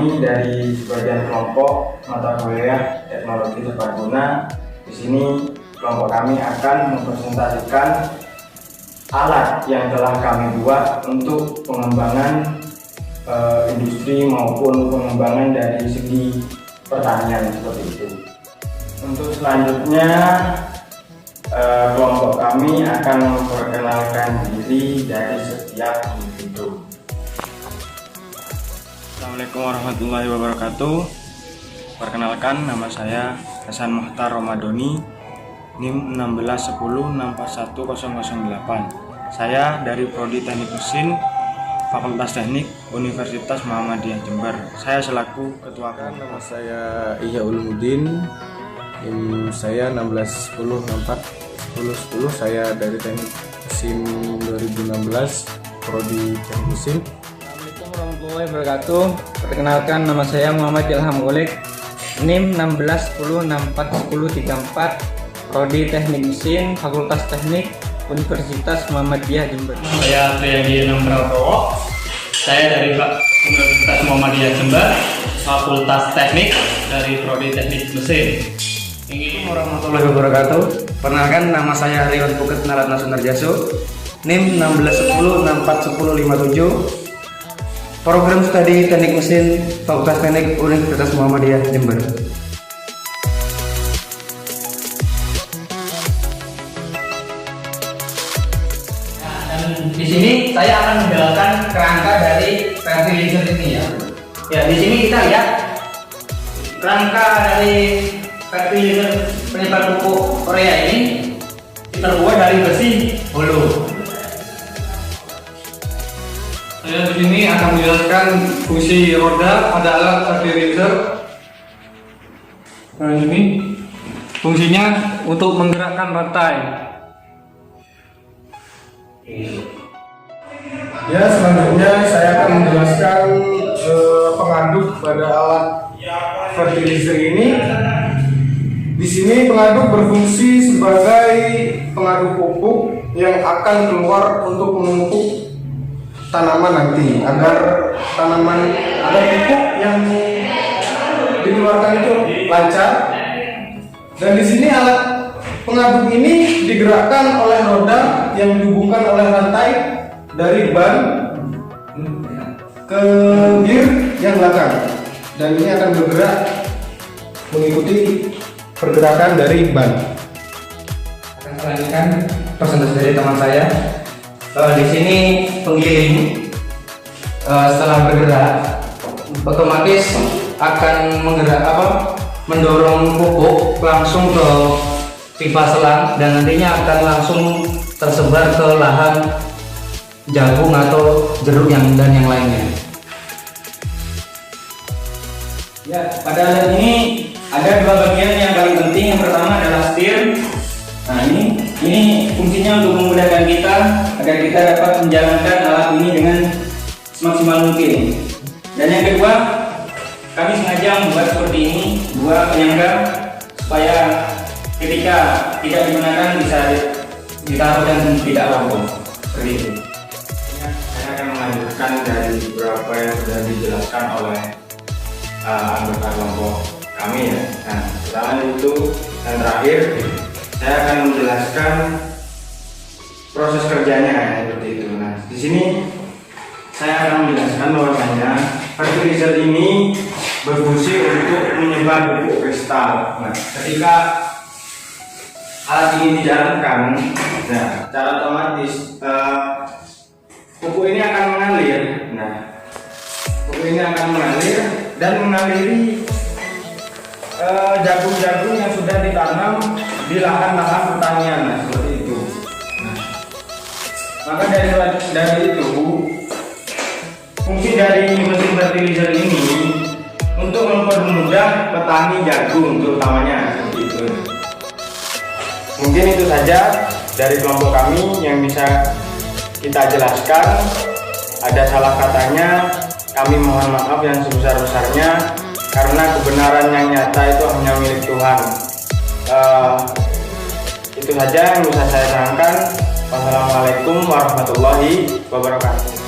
kami dari sebagian kelompok mata kuliah teknologi tepat guna. Di sini kelompok kami akan mempresentasikan alat yang telah kami buat untuk pengembangan industri maupun pengembangan dari segi pertanian seperti itu. Untuk selanjutnya kelompok kami akan memperkenalkan diri dari setiap individu. Assalamualaikum warahmatullahi wabarakatuh. Perkenalkan, nama saya Hasan Muhtar Romadoni, NIM 16106410008. Saya dari Prodi Teknik Mesin Fakultas Teknik Universitas Muhammadiyah Jember. Saya selaku ketua. Nama saya Ihya Ulumuddin, NIM saya 161041010. Saya dari Teknik Mesin 2016, Prodi Teknik Mesin. Assalamualaikum warahmatullahi wabarakatuh. Perkenalkan, nama saya Muhammad Ilham Golik, NIM 16106410034, Prodi Teknik Mesin Fakultas Teknik Universitas Muhammadiyah Jember. Saya Triadi Nambratowo. Saya dari Universitas Muhammadiyah Jember, Fakultas Teknik dari Prodi Teknik Mesin. Assalamualaikum warahmatullahi wabarakatuh. Perkenalkan, nama saya Riwan Buket Naratna Sunarjaso, NIM 161041057, Program Studi Teknik Mesin Fakultas Teknik Universitas Muhammadiyah Jember. Dan di sini saya akan menjelaskan kerangka dari fertilizer ini ya. Ya, di sini kita lihat kerangka dari fertilizer penyebar pupuk Korea ini terbuat dari besi holo. Saya di sini akan menjelaskan fungsi roda pada alat fertilizer. Nah, ini fungsinya untuk menggerakkan rantai. Ya, selanjutnya saya akan menjelaskan pengaduk pada alat fertilizer ini. Di sini pengaduk berfungsi sebagai pengaduk pupuk yang akan keluar untuk memupuk tanaman nanti, agar pupuk yang dikeluarkan itu lancar. Dan di sini alat pengaduk ini digerakkan oleh roda yang dihubungkan oleh rantai dari ban ke gear yang belakang, dan ini akan bergerak mengikuti pergerakan dari ban. Akan saya lanjutkan presentasi dari teman saya. Di sini penggiling setelah bergerak otomatis akan mendorong pupuk langsung ke pipa selang, dan nantinya akan langsung tersebar ke lahan jagung atau jeruk dan yang lainnya. Ya, pada alat ini ada dua bagian yang paling penting. Yang pertama adalah setir. Nah, ini fungsinya untuk memudahkan kita agar kita dapat menjalankan alat ini dengan semaksimal mungkin. Dan yang kedua, kami sengaja membuat seperti ini, dua penyangga, supaya ketika tidak digunakan bisa ditaruh dan tidak roboh. Seperti itu. Saya akan melanjutkan dari beberapa yang sudah dijelaskan oleh anggota kelompok kami ya. Nah, setelah itu dan terakhir saya akan menjelaskan proses kerjanya ya, seperti itu. Nah, di sini saya akan menjelaskan bahwasanya fertilizer ini berfungsi untuk menyebar pupuk kristal. Nah, ketika alat ini dijalankan, nah, secara otomatis pupuk ini akan mengalir. Nah, pupuk ini akan mengalir dan mengaliri jagung-jagung yang sudah ditanam di lahan-lahan pertanian. Nah, seperti itu. Nah, maka dari itu fungsi dari mesin fertilizer ini untuk mempermudah petani jagung terutamanya, seperti itu. Mungkin itu saja dari kelompok kami yang bisa kita jelaskan. Ada salah katanya, kami mohon maaf yang sebesar-besarnya, karena kebenaran yang nyata itu hanya milik Tuhan. Itu saja yang bisa saya sampaikan. Wassalamualaikum warahmatullahi wabarakatuh.